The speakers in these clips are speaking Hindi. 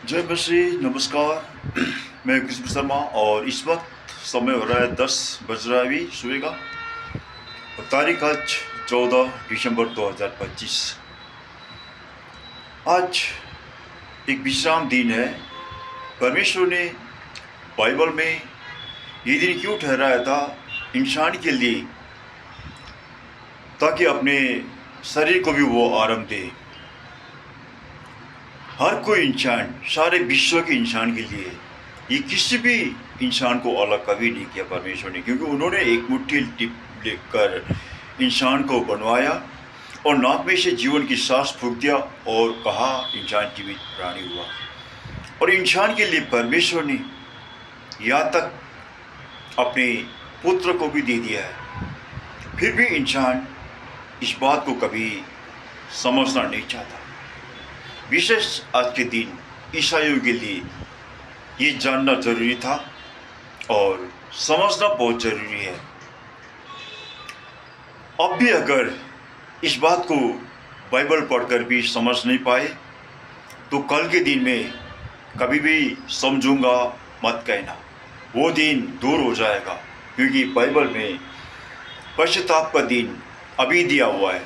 जय मसीह, नमस्कार। मैं कृष्ण शर्मा और इस वक्त समय हो रहा है 10 बज रहा है अभी सुबह का। और तारीख आज 14 दिसंबर 2025। आज एक विश्राम दिन है। परमेश्वर ने बाइबल में ये दिन क्यों ठहराया था इंसान के लिए, ताकि अपने शरीर को भी वो आराम दे। हर कोई इंसान, सारे विश्व के इंसान के लिए, ये किसी भी इंसान को अलग कभी नहीं किया परमेश्वर ने, क्योंकि उन्होंने एक मुट्ठी टिप लेकर इंसान को बनवाया और नाक में से जीवन की सांस फूंक दिया और कहा इंसान जीवित प्राणी हुआ। और इंसान के लिए परमेश्वर ने यहाँ तक अपने पुत्र को भी दे दिया है। फिर भी इंसान इस बात को कभी समझना नहीं चाहता। विशेष आज के दिन ईसाइयों के लिए ये जानना जरूरी था और समझना बहुत जरूरी है। अब भी अगर इस बात को बाइबल पढ़कर भी समझ नहीं पाए तो कल के दिन में कभी भी समझूंगा मत कहना, वो दिन दूर हो जाएगा। क्योंकि बाइबल में पश्चाताप का दिन अभी दिया हुआ है।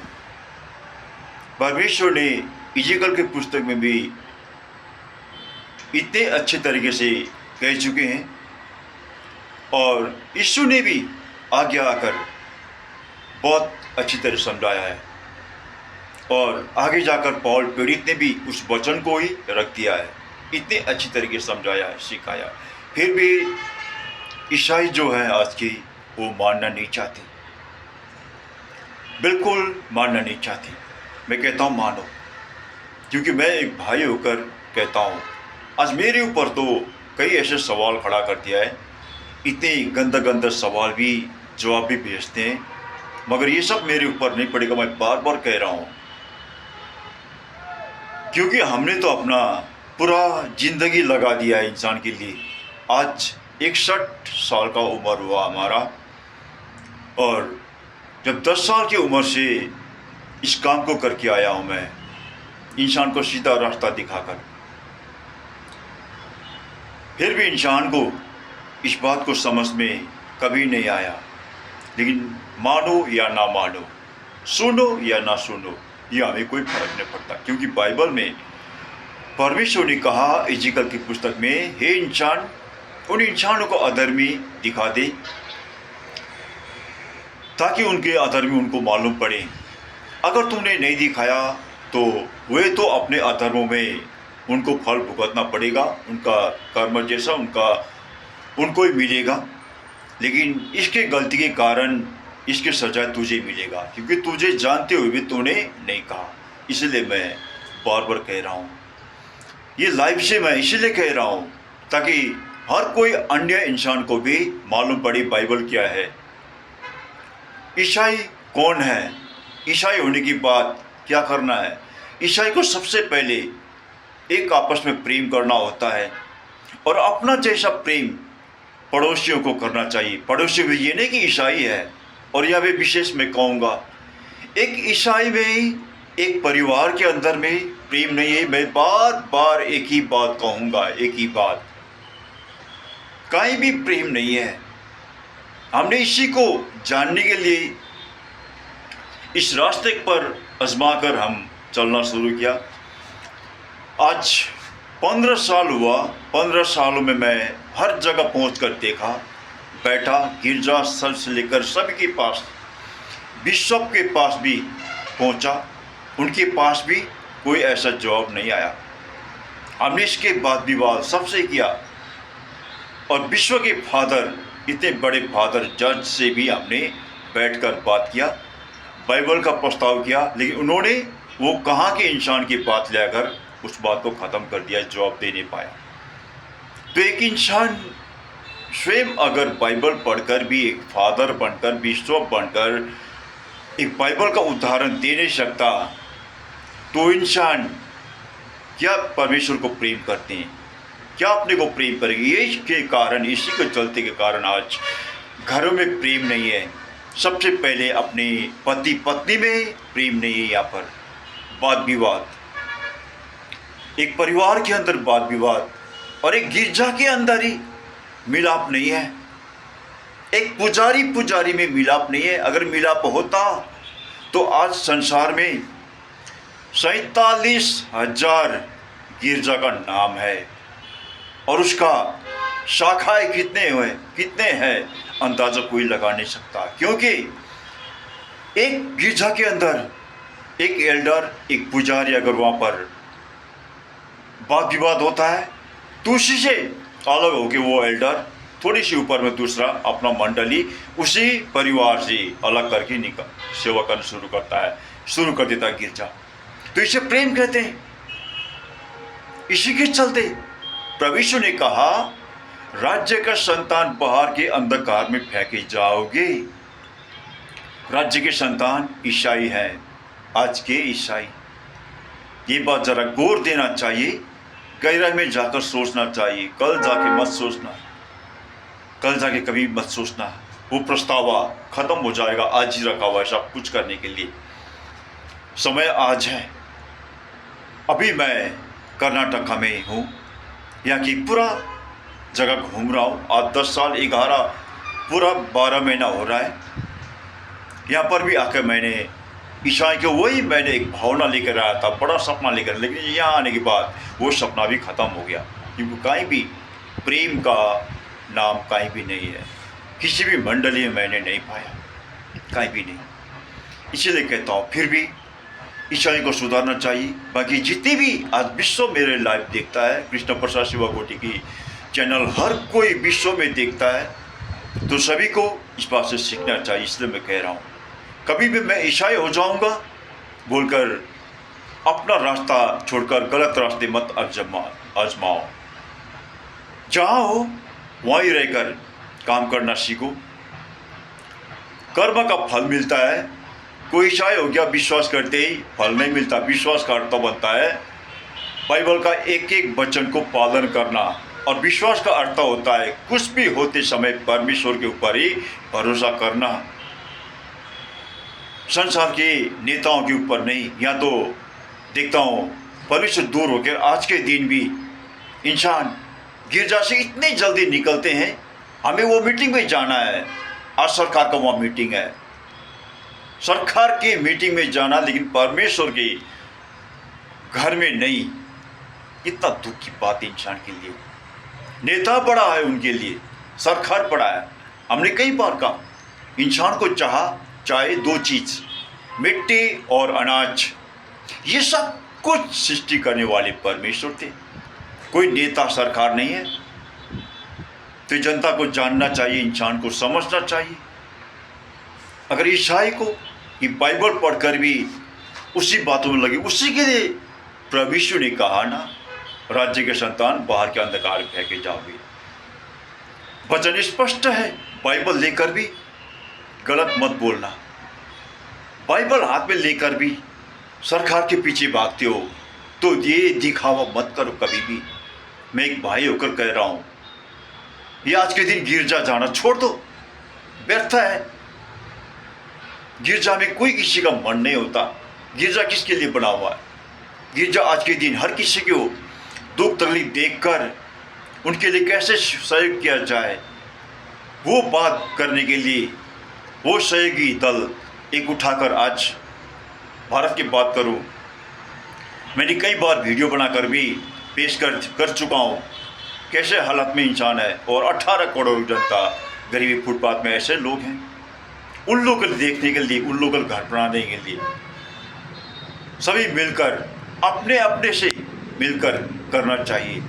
परमेश्वर ने इज़ेकियल के पुस्तक में भी इतने अच्छे तरीके से कह चुके हैं और यीशु ने भी आगे आकर बहुत अच्छी तरह समझाया है। और आगे जाकर पौल पीड़ित ने भी उस वचन को ही रख दिया है, इतने अच्छी तरीके से समझाया है, सिखाया। फिर भी ईसाई जो है आज की, वो मानना नहीं चाहते, बिल्कुल मानना नहीं चाहते। मैं कहता हूँ मानो, क्योंकि मैं एक भाई होकर कहता हूँ। आज मेरे ऊपर तो कई ऐसे सवाल खड़ा कर दिया है, इतने गंदा गंदा सवाल भी, जवाब भी भेजते हैं, मगर ये सब मेरे ऊपर नहीं पड़ेगा। मैं बार बार कह रहा हूँ, क्योंकि हमने तो अपना पूरा जिंदगी लगा दिया है इंसान के लिए। आज 61 साल का उम्र हुआ हमारा, और जब 10 साल की उम्र से इस काम को करके आया हूँ मैं, इंसान को सीधा रास्ता दिखाकर। फिर भी इंसान को इस बात को समझ में कभी नहीं आया। लेकिन मानो या ना मानो, सुनो या ना सुनो, ये हमें कोई फर्क नहीं पड़ता। क्योंकि बाइबल में परमेश्वर ने कहा इज़ेकियल की पुस्तक में, हे इंसान, उन इंसानों को अधर्मी दिखा दे ताकि उनके अधर्मी उनको मालूम पड़े। अगर तुमने नहीं दिखाया तो वे तो अपने अधर्मों में उनको फल भुगतना पड़ेगा, उनका कर्म जैसा उनको ही मिलेगा। लेकिन इसके गलती के कारण इसकी सजा तुझे मिलेगा, क्योंकि तुझे जानते हुए भी तूने नहीं कहा। इसलिए मैं बार बार कह रहा हूँ, ये लाइव से मैं इसलिए कह रहा हूँ ताकि हर कोई अन्य इंसान को भी मालूम पड़े बाइबल क्या है, ईसाई कौन है, ईसाई होने की बात क्या करना है। ईसाई को सबसे पहले एक आपस में प्रेम करना होता है और अपना जैसा प्रेम पड़ोसियों को करना चाहिए। पड़ोसी भी ये नहीं कि ईसाई है, और यह भी विशेष मैं कहूँगा, एक ईसाई में ही, एक परिवार के अंदर में प्रेम नहीं है। मैं बार बार एक ही बात कहूँगा, एक ही बात, कहीं भी प्रेम नहीं है। हमने इसी को जानने के लिए इस रास्ते पर आजमा कर हम चलना शुरू किया। आज 15 साल हुआ। 15 सालों में मैं हर जगह पहुंचकर देखा, बैठा, गिरजा स्थल से लेकर सबके पास, बिशप के पास भी पहुंचा, उनके पास भी कोई ऐसा जवाब नहीं आया। हमने इसके बाद विवाद सबसे किया, और विश्व के फादर, इतने बड़े फादर जज से भी हमने बैठकर बात किया, बाइबल का प्रस्ताव किया, लेकिन उन्होंने वो कहाँ के इंसान की बात लेकर उस बात को ख़त्म कर दिया, जवाब दे नहीं पाया। तो एक इंसान स्वयं अगर बाइबल पढ़कर भी एक फादर बनकर, बिशप बनकर एक बाइबल का उदाहरण दे नहीं सकता, तो इंसान क्या परमेश्वर को प्रेम करते हैं, क्या अपने को प्रेम करेंगे। ये के कारण, इसी के चलते के कारण आज घरों में प्रेम नहीं है। सबसे पहले अपने पति पत्नी में प्रेम नहीं है, यहाँ पर वाद विवाद। एक परिवार के अंदर वाद विवाद और एक गिरजा के अंदर ही मिलाप नहीं है। एक पुजारी में मिलाप नहीं है। अगर मिलाप होता तो आज संसार में 47,000 गिरजा का नाम है और उसका शाखाएं कितने हैं अंदाजा कोई लगा नहीं सकता। क्योंकि एक गिरजा के अंदर एक एल्डर, एक पुजारी अगर वहाँ पर वाद विवाद होता है तो उसी से अलग होकर वो एल्डर थोड़ी सी ऊपर में दूसरा अपना मंडली उसी परिवार से अलग करके सेवा करना शुरू कर देता है गिरजा। तो इसे प्रेम कहते हैं। इसी के चलते प्रभु यीशु ने कहा, राज्य का संतान बाहर के अंधकार में फेंके जाओगे। राज्य के संतान ईसाई है, आज के ईसाई। ये बात जरा गौर देना चाहिए, गहराई में जाकर सोचना चाहिए। कल जाके मत सोचना, कल जाके कभी मत सोचना। वो प्रस्तावा खत्म हो जाएगा, आज ही रखा हुआ है सब कुछ करने के लिए। समय आज है। अभी मैं कर्नाटक में हूँ, यहाँ की पूरा जगह घूम रहा हूँ। आज 10 साल 11 पूरा 12 महीना हो रहा है। यहाँ पर भी आकर मैंने ईसाई के वही मैंने एक भावना लेकर आया था, बड़ा सपना लेकर, लेकिन यहाँ आने के बाद वो सपना भी ख़त्म हो गया। क्योंकि कहीं भी प्रेम का नाम कहीं भी नहीं है, किसी भी मंडली में मैंने नहीं पाया, कहीं भी नहीं। इसीलिए कहता हूँ फिर भी ईसाई को सुधारना चाहिए। बाकी जितनी भी आज विश्व मेरे लाइव देखता है, कृष्ण प्रसाद सेवा कोटि की चैनल हर कोई विश्व में देखता है, तो सभी को इस बात से सीखना चाहिए। इसलिए मैं कह रहा हूँ, कभी भी मैं ईसाई हो जाऊंगा बोलकर अपना रास्ता छोड़कर गलत रास्ते मत आजमाओ। जहाँ हो वहीं रहकर काम करना सीखो। कर्म का फल मिलता है। कोई ईसाई हो गया, विश्वास करते ही फल नहीं मिलता, विश्वास का अर्थ बनता है बाइबल का एक एक वचन को पालन करना। और विश्वास का अर्थ होता है कुछ भी होते समय परमेश्वर के ऊपर ही भरोसा करना, संसार के नेताओं के ऊपर नहीं। यहाँ तो देखता हूँ परमेश्वर दूर होकर आज के दिन भी इंसान गिरजा से इतनी जल्दी निकलते हैं। हमें वो मीटिंग में जाना है, आज सरकार का वहाँ मीटिंग है, सरकार की मीटिंग में जाना, लेकिन परमेश्वर के घर में नहीं। कितना दुख की बात है इंसान के लिए। नेता बड़ा है उनके लिए, सरकार बड़ा है। हमने कई बार कहा इंसान को चाहे 2 चीज, मिट्टी और अनाज, ये सब कुछ सृष्टि करने वाले परमेश्वर थे। कोई नेता सरकार नहीं है। तो जनता को जानना चाहिए, इंसान को समझना चाहिए। अगर ईसाई को ये बाइबल पढ़कर भी उसी बातों में लगे, उसी के लिए प्रभु यीशु ने कहा ना, राज्य के संतान बाहर के अंधकार में फेंके जाओगे। वचन स्पष्ट है। बाइबल लेकर भी गलत मत बोलना। बाइबल हाथ में लेकर भी सरकार के पीछे भागते हो तो ये दिखावा मत करो कभी भी। मैं एक भाई होकर कह रहा हूँ, ये आज के दिन गिरजा जाना छोड़ दो, व्यर्थ है। गिरजा में कोई किसी का मन नहीं होता। गिरजा किसके लिए बना हुआ है? गिरजा आज के दिन हर किसी को दुख तकलीफ देखकर उनके लिए कैसे सहयोग किया जाए, वो बात करने के लिए वो सहयोगी दल एक उठाकर आज भारत की बात करूं। मैंने कई बार वीडियो बनाकर भी पेश कर चुका हूं कैसे हालत में इंसान है, और 18 करोड़ जनता गरीबी फुटपाथ में ऐसे लोग हैं। उन लोगों को देखने के लिए, उन लोगों को घर बनाने के लिए सभी मिलकर अपने अपने से मिलकर करना चाहिए।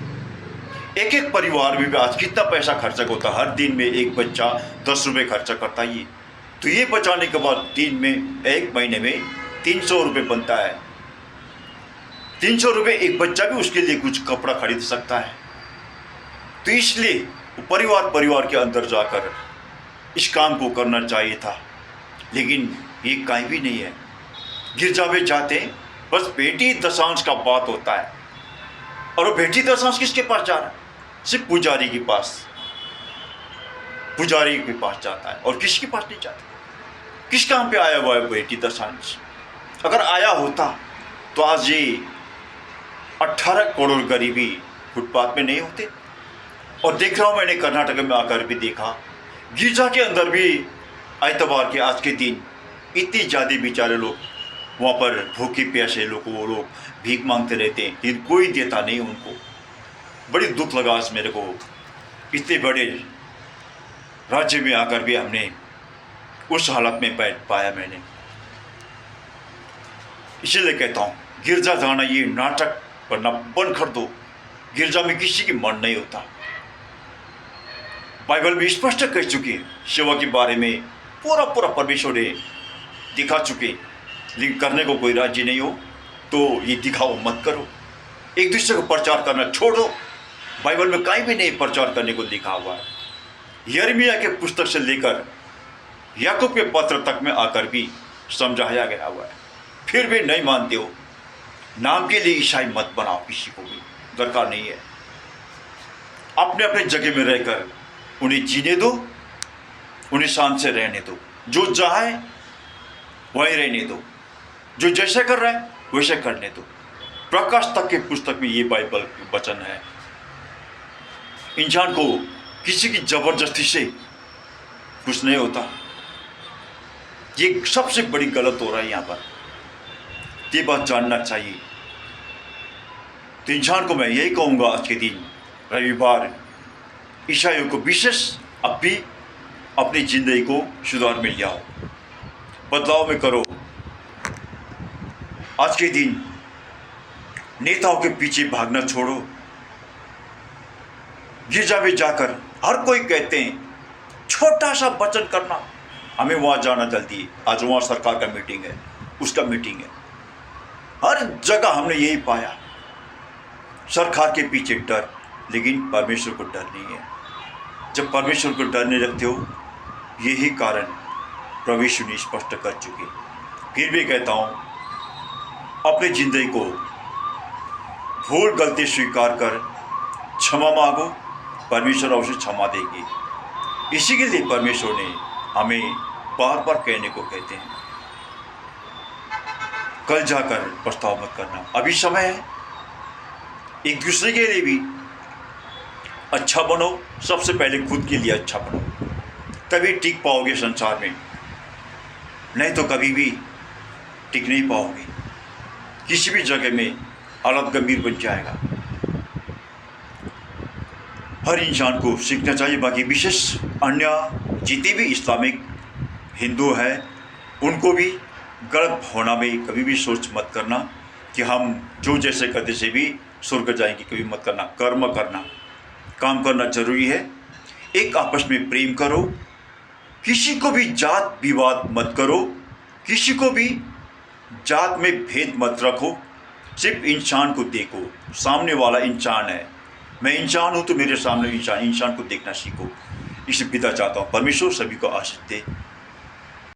एक एक परिवार में भी आज कितना पैसा खर्चा होता है। हर दिन में एक बच्चा 10 रुपये खर्चा करता है। तो ये बचाने के बाद दिन में, एक महीने में 300 रुपये बनता है। 300 रुपये एक बच्चा भी उसके लिए कुछ कपड़ा खरीद सकता है। तो इसलिए परिवार के अंदर जाकर इस काम को करना चाहिए था, लेकिन ये कहीं भी नहीं है। गिरजा में जाते बस बेटी दशांश का बात होता है, और वो बेटी दशांश किसके पास जा रहा है? सिर्फ पुजारी के पास, पुजारी के पास जाता है और किसके पास नहीं जाता। किस काम पे आया हुआ है बेटी दशांश? अगर आया होता तो आज ये 18 करोड़ गरीबी फुटपाथ में नहीं होते। और देख रहा हूँ, मैंने कर्नाटक में आकर भी देखा, गिरजा के अंदर भी एतवार के आज के दिन इतनी ज़्यादा बेचारे लोग वहाँ पर भूखे प्यासे लोग, वो लोग भीख मांगते रहते हैं, लेकिन कोई देता नहीं उनको। बड़ी दुख लगा आज मेरे को, इतने बड़े राज्य में आकर भी हमने उस हालत में बैठ पाया मैंने। इसीलिए कहता हूँ, गिरजा जाना ये नाटक करना बंद कर दो। गिरजा में किसी की मन नहीं होता। बाइबल में स्पष्ट कह चुकी है सेवा के बारे में, पूरा पूरा परमेश्वर ने दिखा चुके। लेकिन करने को कोई राजी नहीं हो तो ये दिखाओ मत करो, एक दूसरे को प्रचार करना छोड़ो। बाइबल में कहीं भी नहीं प्रचार करने को लिखा हुआ है। यिर्मयाह के पुस्तक से लेकर याकूब के पत्र तक में आकर भी समझाया गया हुआ है, फिर भी नहीं मानते हो। नाम के लिए ईसाई मत बनाओ, किसी को भी दरकार नहीं है। अपने अपने जगह में रहकर उन्हें जीने दो, उन्हें शांत से रहने दो। जो चाहे वहीं रहने दो, जो जैसे कर रहा है वैसे करने दो। प्रकाश तक के पुस्तक में ये बाइबल वचन है। इंसान को किसी की जबरदस्ती से कुछ नहीं होता। ये सबसे बड़ी गलत हो रहा है यहाँ पर, ये बात जानना चाहिए। तो इंसान को मैं यही कहूँगा, आज के दिन रविवार ईसाइयों को विशेष अब भी अपनी जिंदगी को सुधार में ले आओ, बदलाव में करो। आज के दिन नेताओं के पीछे भागना छोड़ो। गिरजा में जाकर हर कोई कहते हैं छोटा सा वचन करना, हमें वहाँ जाना जल्दी है। आज वहाँ सरकार का मीटिंग है, उसका मीटिंग है। हर जगह हमने यही पाया, सरकार के पीछे डर, लेकिन परमेश्वर को डर नहीं है। जब परमेश्वर को डर नहीं रखते हो, यही कारण प्रभु यीशु ने स्पष्ट कर चुके। फिर भी कहता हूँ, अपनी जिंदगी को भूल गलती स्वीकार कर क्षमा मांगो, परमेश्वर अवश्य क्षमा देगी। इसी के लिए परमेश्वर ने हमें बार बार कहने को कहते हैं, कल जाकर पछतावा मत करना, अभी समय है। एक दूसरे के लिए भी अच्छा बनो, सबसे पहले खुद के लिए अच्छा बनो, तभी टिक पाओगे संसार में, नहीं तो कभी भी टिक नहीं पाओगे। किसी भी जगह में हालत गंभीर बन जाएगा। हर इंसान को सीखना चाहिए। बाकी विशेष अन्य जितने भी इस्लामिक हिंदू हैं, उनको भी गलत होना में कभी भी सोच मत करना कि हम जो जैसे करते से भी स्वर्ग जाएंगे, कभी मत करना। कर्म करना, काम करना जरूरी है। एक आपस में प्रेम करो, किसी को भी जात विवाद मत करो, किसी को भी जात में भेद मत रखो। सिर्फ इंसान को देखो, सामने वाला इंसान है, मैं इंसान हूँ तो मेरे सामने इंसान को देखना सीखो। इसे पिता चाहता हूँ, परमेश्वर सभी को आशीष दे।